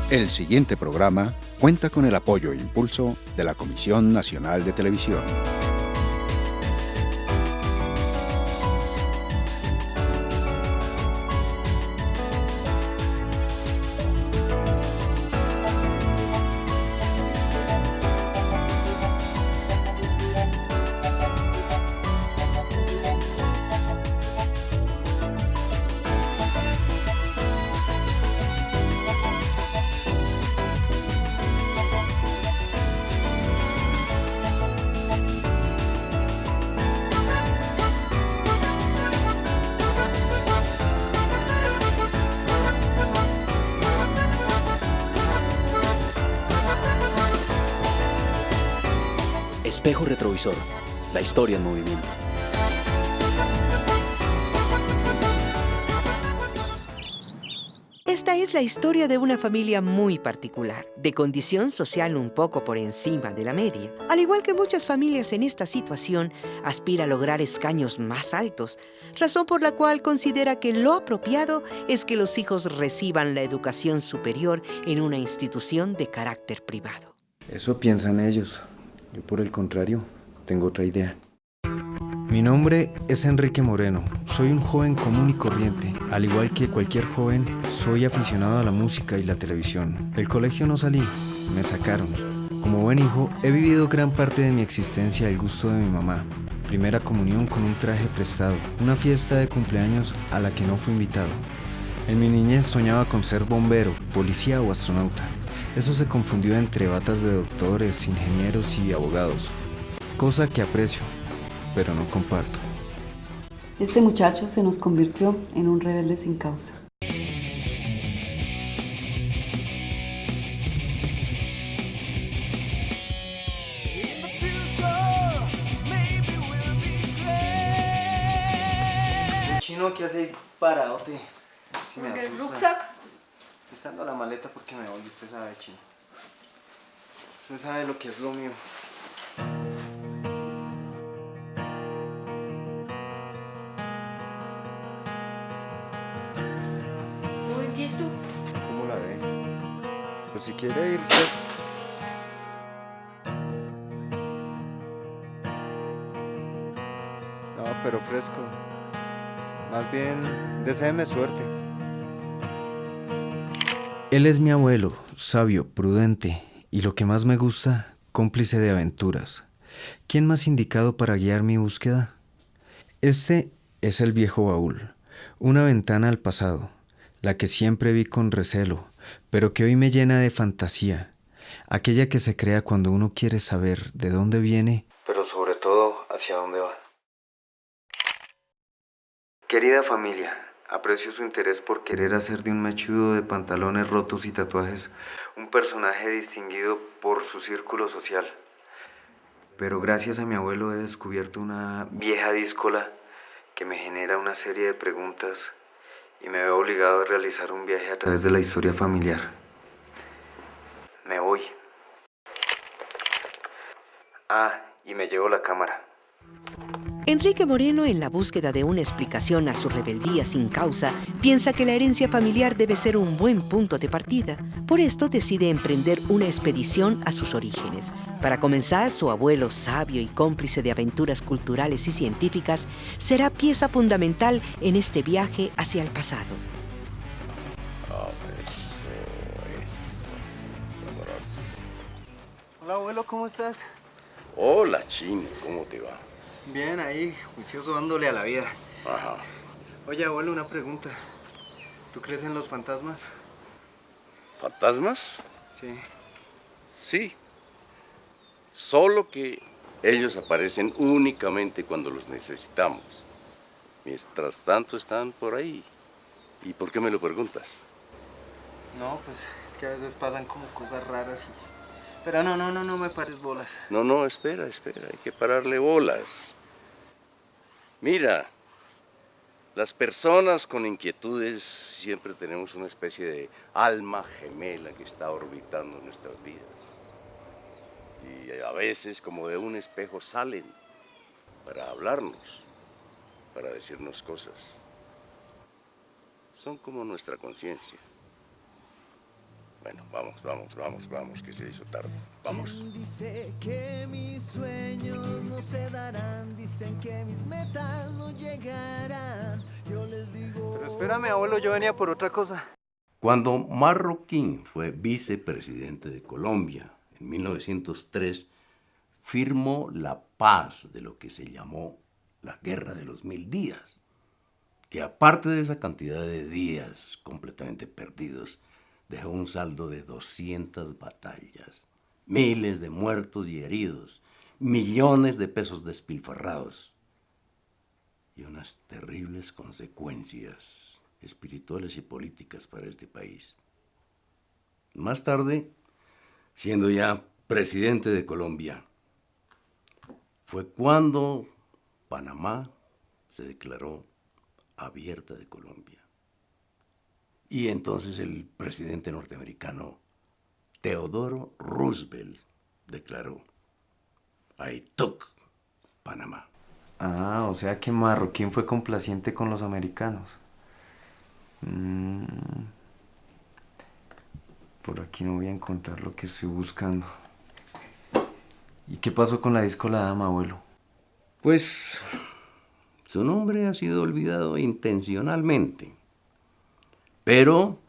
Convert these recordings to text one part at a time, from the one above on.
El siguiente programa cuenta con el apoyo e impulso de la Comisión Nacional de Televisión. Espejo retrovisor, la historia en movimiento. Esta es la historia de una familia muy particular, de condición social un poco por encima de la media. Al igual que muchas familias en esta situación, aspira a lograr escaños más altos, razón por la cual considera que lo apropiado es que los hijos reciban la educación superior en una institución de carácter privado. Eso piensan ellos. Yo, por el contrario, tengo otra idea. Mi nombre es Enrique Moreno. Soy un joven común y corriente. Al igual que cualquier joven, soy aficionado a la música y la televisión. Del colegio no salí, me sacaron. Como buen hijo, he vivido gran parte de mi existencia al gusto de mi mamá. Primera comunión con un traje prestado, una fiesta de cumpleaños a la que no fui invitado. En mi niñez soñaba con ser bombero, policía o astronauta. Eso se confundió entre batas de doctores, ingenieros y abogados. Cosa que aprecio, pero no comparto. Este muchacho se nos convirtió en un rebelde sin causa. Chino, ¿qué hacéis paradote? Si me ¿El rucksack? Estando la maleta porque me voy, usted sabe, Chino. Usted sabe lo que es lo mío. Muy listo. ¿Cómo la ve? Pues si quiere ir fresco. No, pero fresco. Más bien, deséeme suerte. Él es mi abuelo, sabio, prudente y lo que más me gusta, cómplice de aventuras. ¿Quién más indicado para guiar mi búsqueda? Este es el viejo baúl, una ventana al pasado, la que siempre vi con recelo, pero que hoy me llena de fantasía, aquella que se crea cuando uno quiere saber de dónde viene, pero sobre todo hacia dónde va. Querida familia, aprecio su interés por querer hacer de un mechudo de pantalones rotos y tatuajes un personaje distinguido por su círculo social. Pero gracias a mi abuelo he descubierto una vieja díscola que me genera una serie de preguntas y me veo obligado a realizar un viaje a través de la historia familiar. Me voy. Y me llevo la cámara. Enrique Moreno, en la búsqueda de una explicación a su rebeldía sin causa, piensa que la herencia familiar debe ser un buen punto de partida. Por esto decide emprender una expedición a sus orígenes. Para comenzar, su abuelo, sabio y cómplice de aventuras culturales y científicas, será pieza fundamental en este viaje hacia el pasado. Hola abuelo, ¿cómo estás? Hola, Chino, ¿cómo te va? Bien, ahí, juicioso dándole a la vida. Ajá. Oye, abuelo, una pregunta. ¿Tú crees en los fantasmas? ¿Fantasmas? Sí. Sí. Solo que ellos aparecen únicamente cuando los necesitamos. Mientras tanto están por ahí. ¿Y por qué me lo preguntas? No, pues es que a veces pasan como cosas raras y... Pero no me pares bolas. No, espera, hay que pararle bolas. Mira, las personas con inquietudes siempre tenemos una especie de alma gemela que está orbitando nuestras vidas. Y a veces, como de un espejo, salen para hablarnos, para decirnos cosas. Son como nuestra conciencia. Bueno, Vamos, que se hizo tarde. Vamos. Dice que mis sueños no se darán, dicen que mis metas no llegarán. Yo les digo. Pero espérame, abuelo, yo venía por otra cosa. Cuando Marroquín fue vicepresidente de Colombia en 1903, firmó la paz de lo que se llamó la Guerra de los 1000 días, que aparte de esa cantidad de días completamente perdidos, dejó un saldo de 200 batallas, miles de muertos y heridos, millones de pesos despilfarrados y unas terribles consecuencias espirituales y políticas para este país. Más tarde, siendo ya presidente de Colombia, fue cuando Panamá se declaró abierta de Colombia. Y entonces el presidente norteamericano Theodore Roosevelt declaró: I took Panamá. Ah, o sea que Marroquín fue complaciente con los americanos. Por aquí no voy a encontrar lo que estoy buscando. ¿Y qué pasó con la disco La Dama, abuelo? Pues su nombre ha sido olvidado intencionalmente. Pero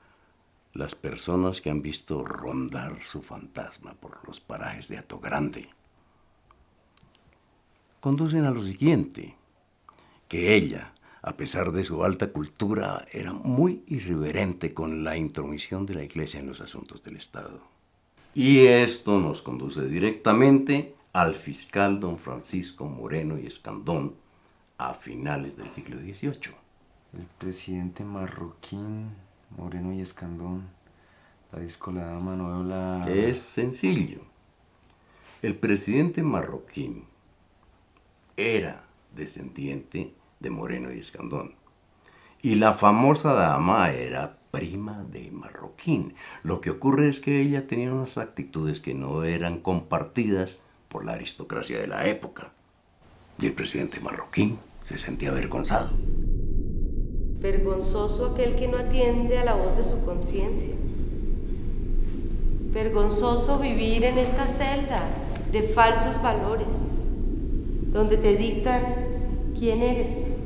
las personas que han visto rondar su fantasma por los parajes de Atogrande conducen a lo siguiente, que ella, a pesar de su alta cultura, era muy irreverente con la intromisión de la Iglesia en los asuntos del Estado. Y esto nos conduce directamente al fiscal don Francisco Moreno y Escandón a finales del siglo XVIII. El presidente Marroquín, Moreno y Escandón, la disco La Dama, no veo la... Es sencillo. El presidente Marroquín era descendiente de Moreno y Escandón. Y la famosa dama era prima de Marroquín. Lo que ocurre es que ella tenía unas actitudes que no eran compartidas por la aristocracia de la época. Y el presidente Marroquín se sentía avergonzado. Vergonzoso aquel que no atiende a la voz de su conciencia. Vergonzoso vivir en esta celda de falsos valores, donde te dictan quién eres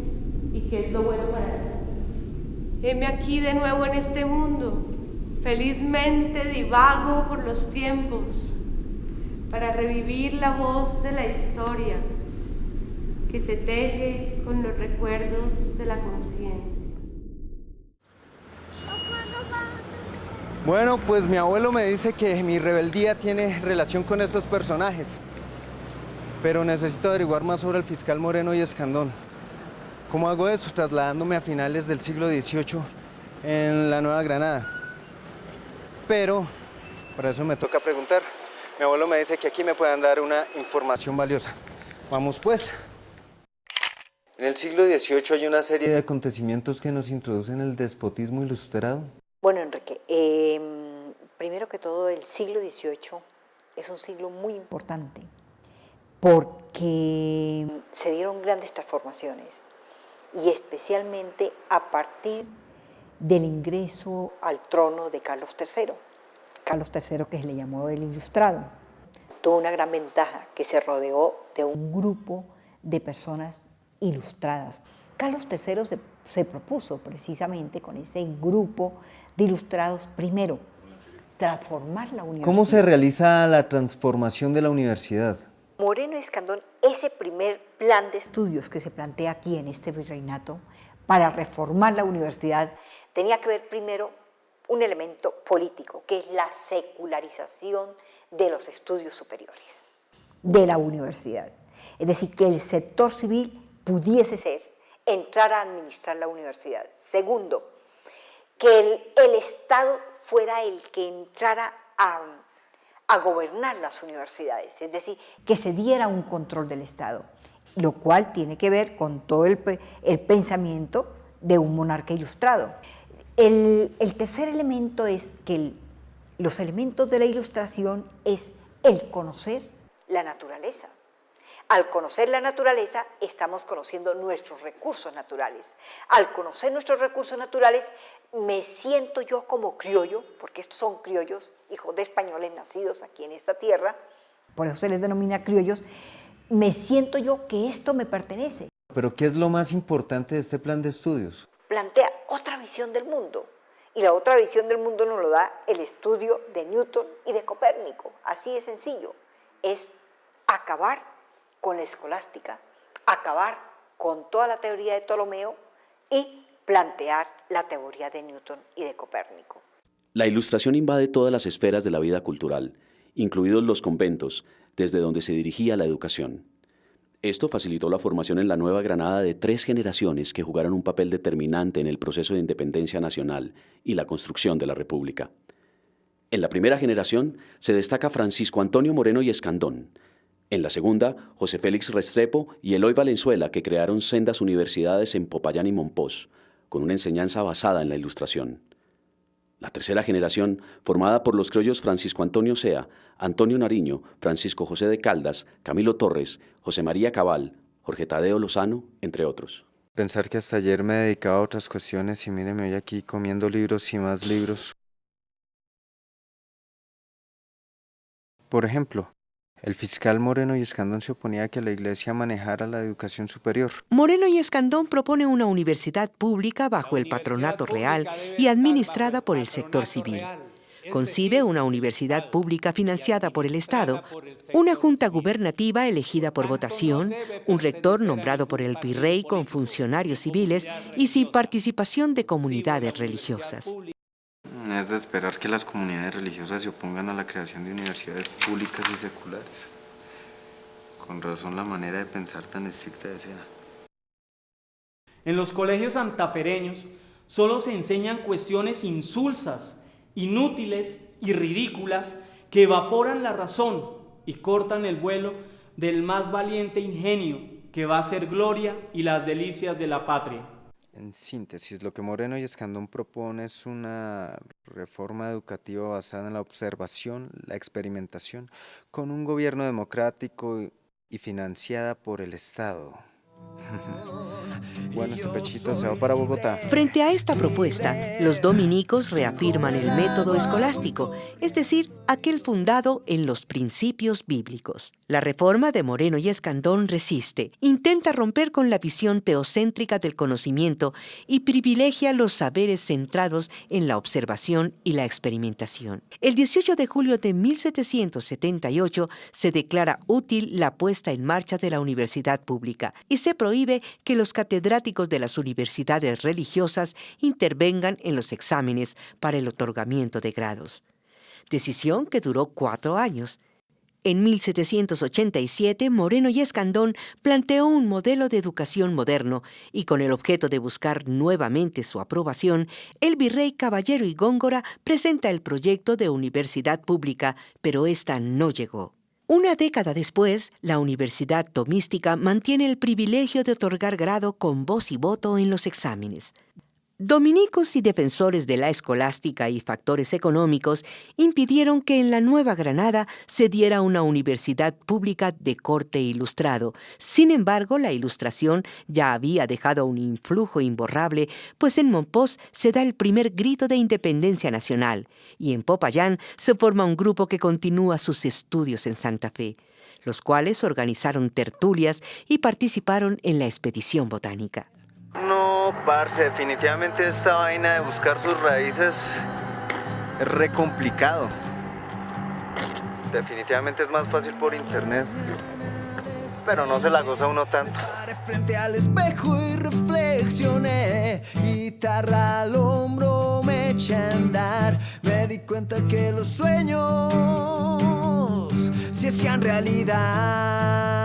y qué es lo bueno para ti. Heme aquí de nuevo en este mundo, felizmente divago por los tiempos, para revivir la voz de la historia que se teje con los recuerdos de la conciencia. Bueno, pues mi abuelo me dice que mi rebeldía tiene relación con estos personajes. Pero necesito averiguar más sobre el fiscal Moreno y Escandón. ¿Cómo hago eso? Trasladándome a finales del siglo XVIII en la Nueva Granada. Pero para eso me toca preguntar. Mi abuelo me dice que aquí me puedan dar una información valiosa. Vamos pues. En el siglo XVIII hay una serie de acontecimientos que nos introducen el despotismo ilustrado. Bueno, Enrique, primero que todo, el siglo XVIII es un siglo muy importante porque se dieron grandes transformaciones y especialmente a partir del ingreso al trono de Carlos III. Carlos III, que se le llamó el Ilustrado, tuvo una gran ventaja, que se rodeó de un grupo de personas ilustradas. Carlos III se propuso precisamente con ese grupo de ilustrados, primero, transformar la universidad. ¿Cómo se realiza la transformación de la universidad? Moreno y Escandón, ese primer plan de estudios que se plantea aquí en este virreinato para reformar la universidad tenía que ver primero un elemento político, que es la secularización de los estudios superiores de la universidad. Es decir, que el sector civil pudiese entrar a administrar la universidad. Segundo, que el Estado fuera el que entrara a gobernar las universidades, es decir, que se diera un control del Estado, lo cual tiene que ver con todo el pensamiento de un monarca ilustrado. El tercer elemento es que los elementos de la ilustración es el conocer la naturaleza. Al conocer la naturaleza, estamos conociendo nuestros recursos naturales. Al conocer nuestros recursos naturales, me siento yo como criollo, porque estos son criollos, hijos de españoles nacidos aquí en esta tierra, por eso se les denomina criollos, me siento yo que esto me pertenece. ¿Pero qué es lo más importante de este plan de estudios? Plantea otra visión del mundo, y la otra visión del mundo nos lo da el estudio de Newton y de Copérnico. Así de sencillo, es acabar con la escolástica, acabar con toda la teoría de Ptolomeo y plantear la teoría de Newton y de Copérnico. La Ilustración invade todas las esferas de la vida cultural, incluidos los conventos, desde donde se dirigía la educación. Esto facilitó la formación en la Nueva Granada de 3 generaciones que jugaron un papel determinante en el proceso de independencia nacional y la construcción de la República. En la primera generación se destaca Francisco Antonio Moreno y Escandón. En la segunda, José Félix Restrepo y Eloy Valenzuela, que crearon sendas universidades en Popayán y Mompox, con una enseñanza basada en la Ilustración. La tercera generación, formada por los criollos Francisco Antonio Sea, Antonio Nariño, Francisco José de Caldas, Camilo Torres, José María Cabal, Jorge Tadeo Lozano, entre otros. Pensar que hasta ayer me dedicaba a otras cuestiones y míreme hoy aquí comiendo libros y más libros. Por ejemplo, el fiscal Moreno y Escandón se oponía a que la Iglesia manejara la educación superior. Moreno y Escandón propone una universidad pública bajo el patronato real y administrada por el sector civil. Concibe una universidad pública financiada por el Estado, una junta gubernativa elegida por votación, un rector nombrado por el virrey con funcionarios civiles y sin participación de comunidades religiosas. Es de esperar que las comunidades religiosas se opongan a la creación de universidades públicas y seculares. Con razón la manera de pensar tan estricta de Sea. En los colegios santafereños solo se enseñan cuestiones insulsas, inútiles y ridículas que evaporan la razón y cortan el vuelo del más valiente ingenio que va a ser gloria y las delicias de la patria. En síntesis, lo que Moreno y Escandón propone es una reforma educativa basada en la observación, la experimentación, con un gobierno democrático y financiada por el Estado. Bueno, este pechito se va para Bogotá. Frente a esta propuesta, los dominicos reafirman el método escolástico, es decir, aquel fundado en los principios bíblicos. La reforma de Moreno y Escandón resiste, intenta romper con la visión teocéntrica del conocimiento y privilegia los saberes centrados en la observación y la experimentación. El 18 de julio de 1778 se declara útil la puesta en marcha de la universidad pública y se prohíbe que los catedráticos de las universidades religiosas intervengan en los exámenes para el otorgamiento de grados. Decisión que duró 4 años. En 1787, Moreno y Escandón planteó un modelo de educación moderno y con el objeto de buscar nuevamente su aprobación, el virrey Caballero y Góngora presenta el proyecto de universidad pública, pero esta no llegó. Una década después, la Universidad Tomística mantiene el privilegio de otorgar grado con voz y voto en los exámenes. Dominicos y defensores de la escolástica y factores económicos impidieron que en la Nueva Granada se diera una universidad pública de corte ilustrado. Sin embargo, la Ilustración ya había dejado un influjo imborrable, pues en Mompox se da el primer grito de independencia nacional y en Popayán se forma un grupo que continúa sus estudios en Santa Fe, los cuales organizaron tertulias y participaron en la expedición botánica. No, parce, definitivamente esta vaina de buscar sus raíces es re complicado. Definitivamente es más fácil por internet, pero no se la goza uno tanto. Frente al espejo y reflexioné, guitarra al hombro me eché a andar. Me di cuenta que los sueños se hacían realidad.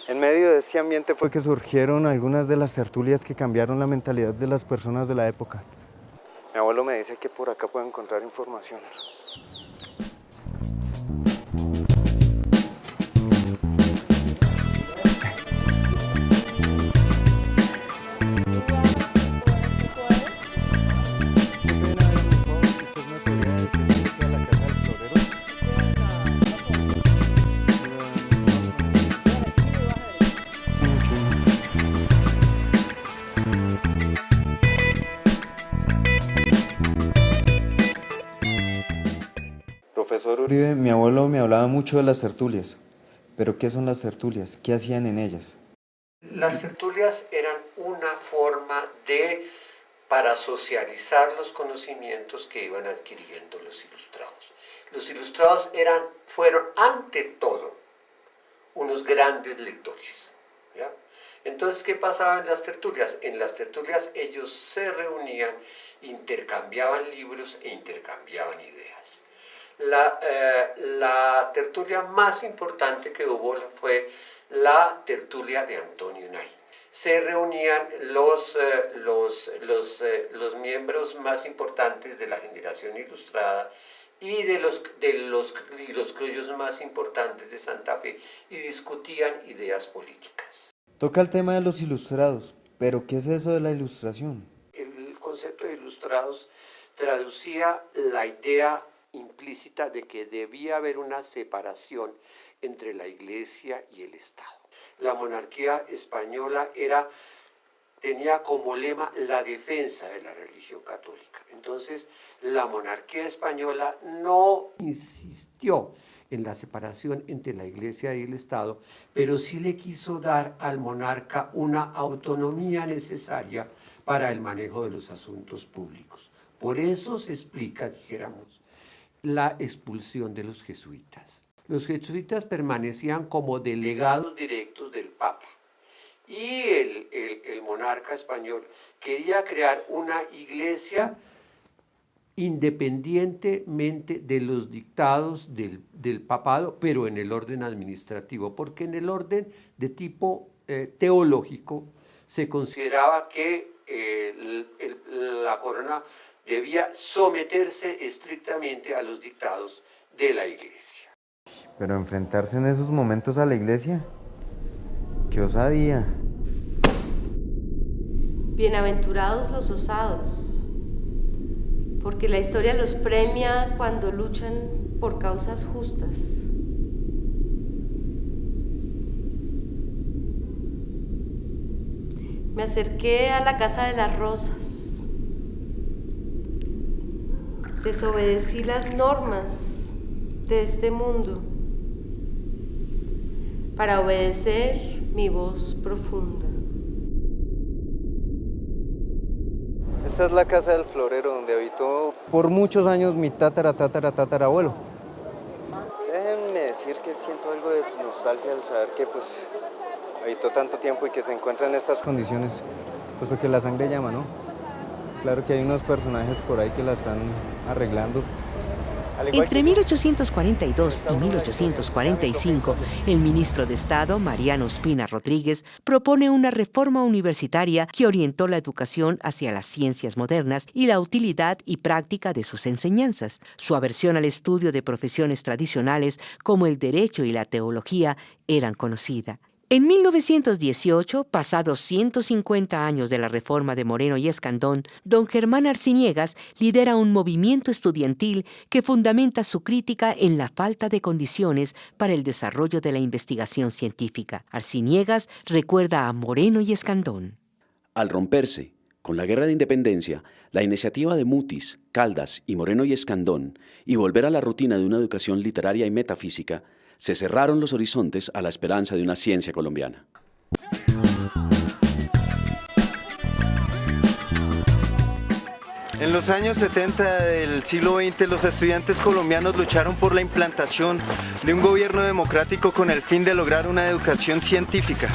En medio de este ambiente fue que surgieron algunas de las tertulias que cambiaron la mentalidad de las personas de la época. Mi abuelo me dice que por acá puedo encontrar información. Profesor Uribe, mi abuelo me hablaba mucho de las tertulias. ¿Pero qué son las tertulias? ¿Qué hacían en ellas? Las tertulias eran una forma para socializar los conocimientos que iban adquiriendo los ilustrados. Los ilustrados fueron ante todo unos grandes lectores, ¿ya? Entonces, ¿qué pasaba en las tertulias? En las tertulias ellos se reunían, intercambiaban libros e intercambiaban ideas. La tertulia más importante que hubo fue la tertulia de Antonio Nariño. Se reunían los miembros más importantes de la generación ilustrada y de los criollos más importantes de Santa Fe y discutían ideas políticas. Toca el tema de los ilustrados, pero ¿qué es eso de la ilustración? El concepto de ilustrados traducía la idea implícita de que debía haber una separación entre la Iglesia y el Estado. La monarquía española tenía como lema la defensa de la religión católica. Entonces, la monarquía española no insistió en la separación entre la Iglesia y el Estado, pero sí le quiso dar al monarca una autonomía necesaria para el manejo de los asuntos públicos. Por eso se explica, dijéramos, la expulsión de los jesuitas. Los jesuitas permanecían como delegados directos del Papa y el monarca español quería crear una iglesia independientemente de los dictados del papado, pero en el orden administrativo, porque en el orden de tipo teológico se consideraba que la corona debía someterse estrictamente a los dictados de la Iglesia. Pero enfrentarse en esos momentos a la Iglesia, ¡qué osadía! Bienaventurados los osados, porque la historia los premia cuando luchan por causas justas. Me acerqué a la Casa de las Rosas. Desobedecí las normas de este mundo para obedecer mi voz profunda. Esta es la casa del florero donde habitó por muchos años mi tatarabuelo. Déjenme decir que siento algo de nostalgia al saber que pues habitó tanto tiempo y que se encuentra en estas condiciones, puesto que la sangre llama, ¿no? Claro que hay unos personajes por ahí que la están arreglando. Entre 1842 y 1845, el ministro de Estado, Mariano Ospina Rodríguez, propone una reforma universitaria que orientó la educación hacia las ciencias modernas y la utilidad y práctica de sus enseñanzas. Su aversión al estudio de profesiones tradicionales como el derecho y la teología eran conocida. En 1918, pasados 150 años de la reforma de Moreno y Escandón, don Germán Arciniegas lidera un movimiento estudiantil que fundamenta su crítica en la falta de condiciones para el desarrollo de la investigación científica. Arciniegas recuerda a Moreno y Escandón. Al romperse, con la Guerra de Independencia, la iniciativa de Mutis, Caldas y Moreno y Escandón, y volver a la rutina de una educación literaria y metafísica, se cerraron los horizontes a la esperanza de una ciencia colombiana. En los años 70 del siglo XX, los estudiantes colombianos lucharon por la implantación de un gobierno democrático con el fin de lograr una educación científica.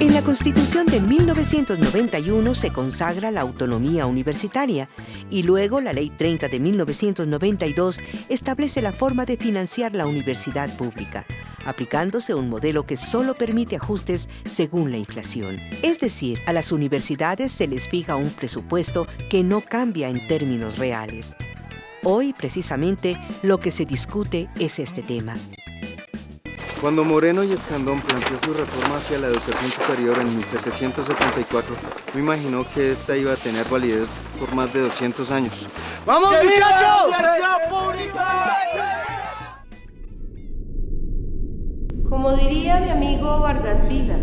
En la Constitución de 1991 se consagra la autonomía universitaria y luego la Ley 30 de 1992 establece la forma de financiar la universidad pública, aplicándose un modelo que solo permite ajustes según la inflación. Es decir, a las universidades se les fija un presupuesto que no cambia en términos reales. Hoy, precisamente, lo que se discute es este tema. Cuando Moreno y Escandón planteó su reforma hacia la educación superior en 1774, no imaginó que esta iba a tener validez por más de 200 años. ¡Vamos, muchachos! ¡Universidad pública! Como diría mi amigo Vargas Vila,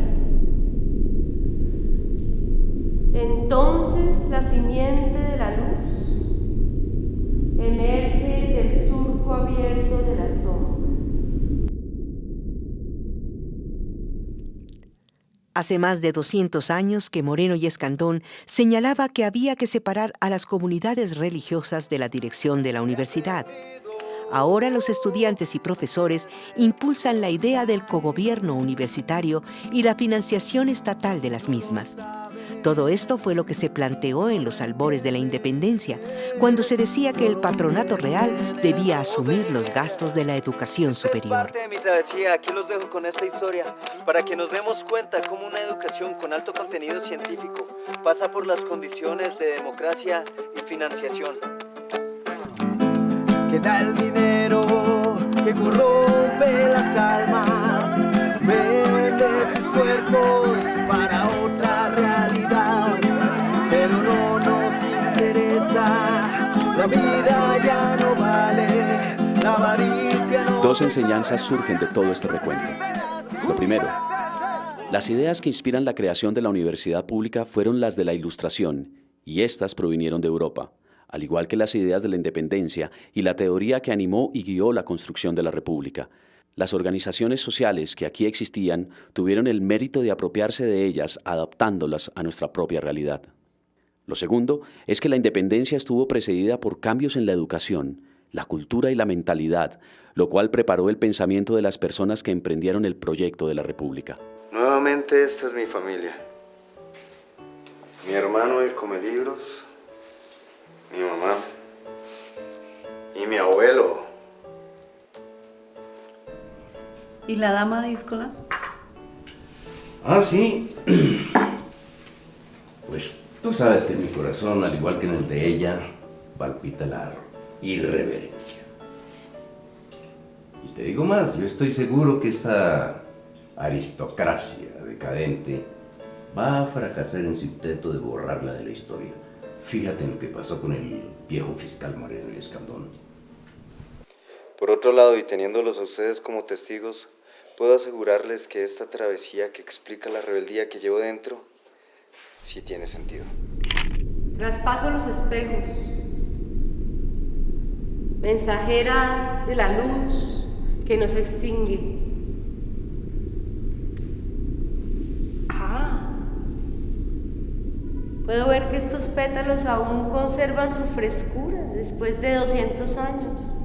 entonces la simiente de la luz emerge del surco abierto Hace más de 200 años que Moreno y Escandón señalaba que había que separar a las comunidades religiosas de la dirección de la universidad. Ahora los estudiantes y profesores impulsan la idea del cogobierno universitario y la financiación estatal de las mismas. Todo esto fue lo que se planteó en los albores de la independencia, cuando se decía que el patronato real debía asumir los gastos de la educación superior. Es parte de mi travesía, aquí los dejo con esta historia, para que nos demos cuenta cómo una educación con alto contenido científico pasa por las condiciones de democracia y financiación. ¿Qué da el dinero que corrompe las almas? Vende sus cuerpos para otra realidad, pero no nos interesa, la vida ya no vale, la avaricia no... Dos enseñanzas surgen de todo este recuento. Lo primero, las ideas que inspiran la creación de la universidad pública fueron las de la Ilustración, y estas provinieron de Europa, al igual que las ideas de la independencia y la teoría que animó y guió la construcción de la República. Las organizaciones sociales que aquí existían tuvieron el mérito de apropiarse de ellas, adaptándolas a nuestra propia realidad. Lo segundo es que la independencia estuvo precedida por cambios en la educación, la cultura y la mentalidad, lo cual preparó el pensamiento de las personas que emprendieron el proyecto de la República. Nuevamente esta es mi familia. Mi hermano el come libros, mi mamá y mi abuelo. ¿Y la dama díscola? Ah, sí. Pues tú sabes que en mi corazón, al igual que en el de ella, palpita la irreverencia. Y te digo más, yo estoy seguro que esta aristocracia decadente va a fracasar en su intento de borrarla de la historia. Fíjate en lo que pasó con el viejo fiscal Moreno y Escandón. Por otro lado, y teniéndolos a ustedes como testigos, puedo asegurarles que esta travesía que explica la rebeldía que llevo dentro, sí tiene sentido. Traspaso los espejos, mensajera de la luz que nos extingue. Puedo ver que estos pétalos aún conservan su frescura después de 200 años.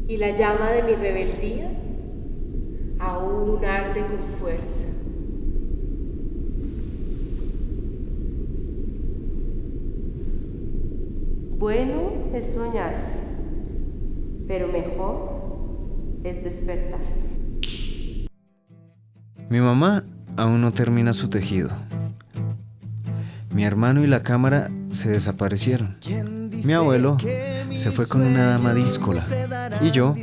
Y la llama de mi rebeldía aún arde con fuerza. Bueno es soñar, pero mejor es despertar. Mi mamá aún no termina su tejido. Mi hermano y la cámara se desaparecieron. Mi abuelo se fue con una dama díscola. Y yo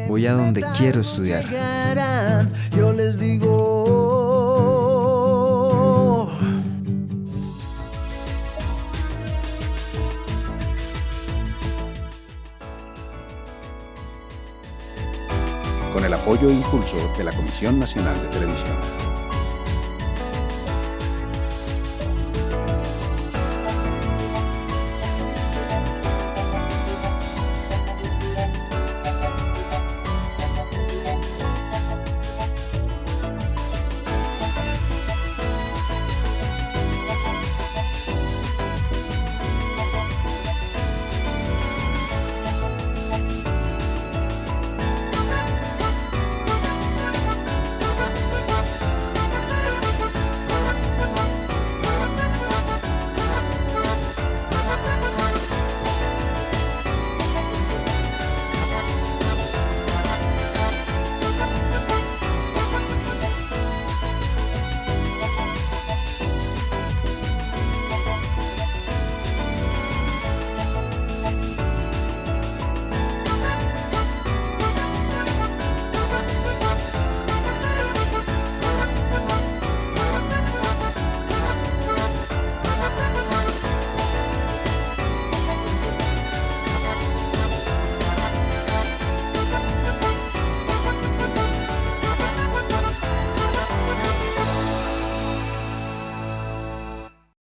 voy a donde quiero estudiar. Yo les digo... Con el apoyo e impulso de la Comisión Nacional de Televisión.